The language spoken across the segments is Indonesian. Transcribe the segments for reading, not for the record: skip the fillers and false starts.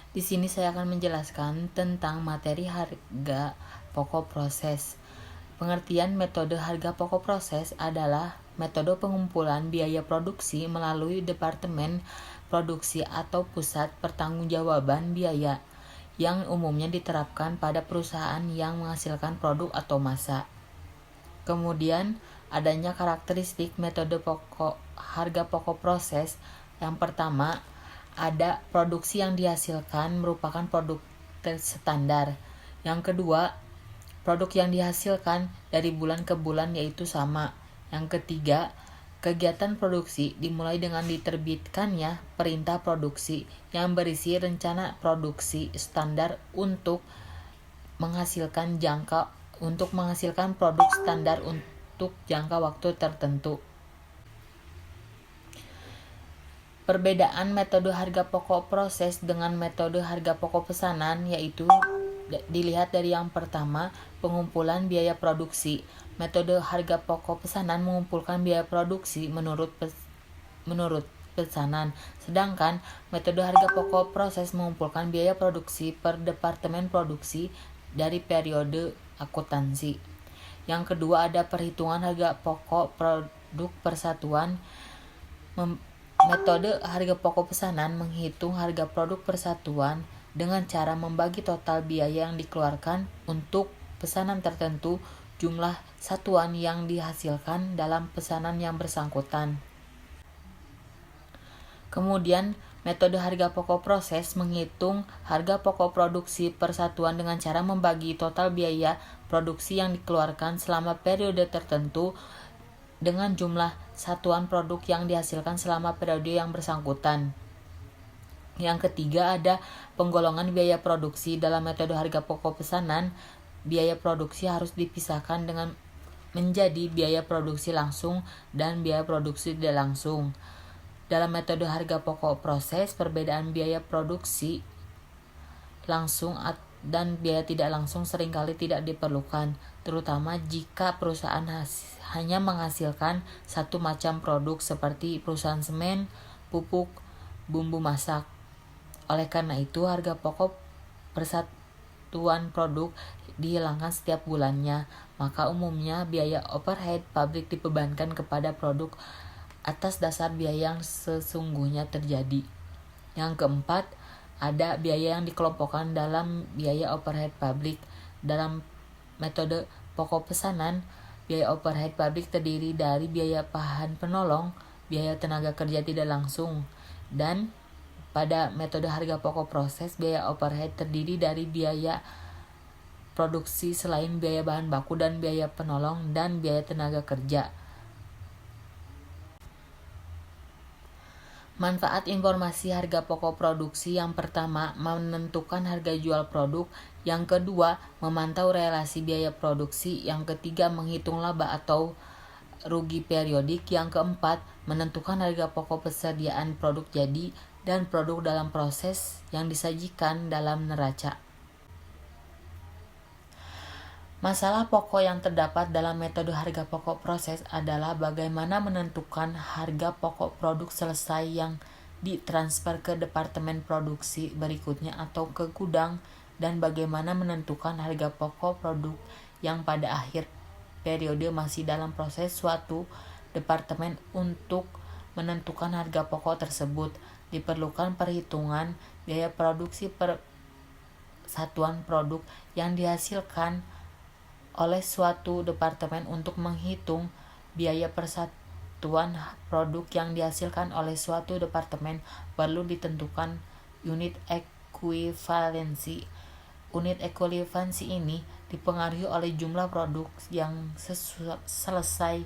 Di sini saya akan menjelaskan tentang materi harga pokok proses. Pengertian metode harga pokok proses adalah metode pengumpulan biaya produksi melalui departemen produksi atau pusat pertanggungjawaban biaya yang umumnya diterapkan pada perusahaan yang menghasilkan produk atau massa. Kemudian, adanya karakteristik metode harga pokok proses. Yang pertama, ada produksi yang dihasilkan merupakan produk standar. Yang kedua, produk yang dihasilkan dari bulan ke bulan yaitu sama. Yang ketiga, kegiatan produksi dimulai dengan diterbitkannya perintah produksi yang berisi rencana produksi standar untuk menghasilkan produk standar untuk jangka waktu tertentu. Perbedaan metode harga pokok proses dengan metode harga pokok pesanan yaitu dilihat dari yang pertama, pengumpulan biaya produksi. Metode harga pokok pesanan mengumpulkan biaya produksi menurut pesanan, sedangkan metode harga pokok proses mengumpulkan biaya produksi per departemen produksi dari periode akuntansi. Yang kedua, ada perhitungan harga pokok produk persatuan. Metode harga pokok pesanan menghitung harga produk persatuan dengan cara membagi total biaya yang dikeluarkan untuk pesanan tertentu jumlah satuan yang dihasilkan dalam pesanan yang bersangkutan. Kemudian, metode harga pokok proses menghitung harga pokok produksi persatuan dengan cara membagi total biaya produksi yang dikeluarkan selama periode tertentu dengan jumlah satuan produk yang dihasilkan selama periode yang bersangkutan. Yang ketiga, ada penggolongan biaya produksi. Dalam metode harga pokok pesanan, biaya produksi harus dipisahkan dengan menjadi biaya produksi langsung dan biaya produksi tidak langsung. Dalam metode harga pokok proses, perbedaan biaya produksi langsung dan biaya tidak langsung seringkali tidak diperlukan, terutama jika perusahaan hanya menghasilkan satu macam produk seperti perusahaan semen, pupuk, bumbu masak. Oleh karena itu, harga pokok persatuan produk dihilangkan setiap bulannya, maka umumnya biaya overhead pabrik dibebankan kepada produk atas dasar biaya yang sesungguhnya terjadi. Yang keempat, ada biaya yang dikelompokkan dalam biaya overhead pabrik. Dalam metode pokok pesanan, biaya overhead pabrik terdiri dari biaya bahan penolong, biaya tenaga kerja tidak langsung, dan pada metode harga pokok proses, biaya overhead terdiri dari biaya produksi selain biaya bahan baku dan biaya penolong dan biaya tenaga kerja. Manfaat informasi harga pokok produksi: yang pertama, menentukan harga jual produk. Yang kedua, memantau relasi biaya produksi. Yang ketiga, menghitung laba atau rugi periodik. Yang keempat, menentukan harga pokok persediaan produk jadi dan produk dalam proses yang disajikan dalam neraca. Masalah pokok yang terdapat dalam metode harga pokok proses adalah bagaimana menentukan harga pokok produk selesai yang ditransfer ke departemen produksi berikutnya atau ke gudang, dan bagaimana menentukan harga pokok produk yang pada akhir periode masih dalam proses suatu departemen. Untuk menentukan harga pokok tersebut, diperlukan perhitungan biaya produksi per satuan produk yang dihasilkan oleh suatu departemen. Untuk menghitung biaya persatuan produk yang dihasilkan oleh suatu departemen, perlu ditentukan unit ekuivalensi. Unit ekuivalensi ini dipengaruhi oleh jumlah produk yang selesai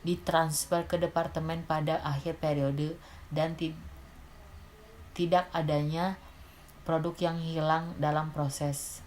ditransfer ke departemen pada akhir periode dan tidak adanya produk yang hilang dalam proses.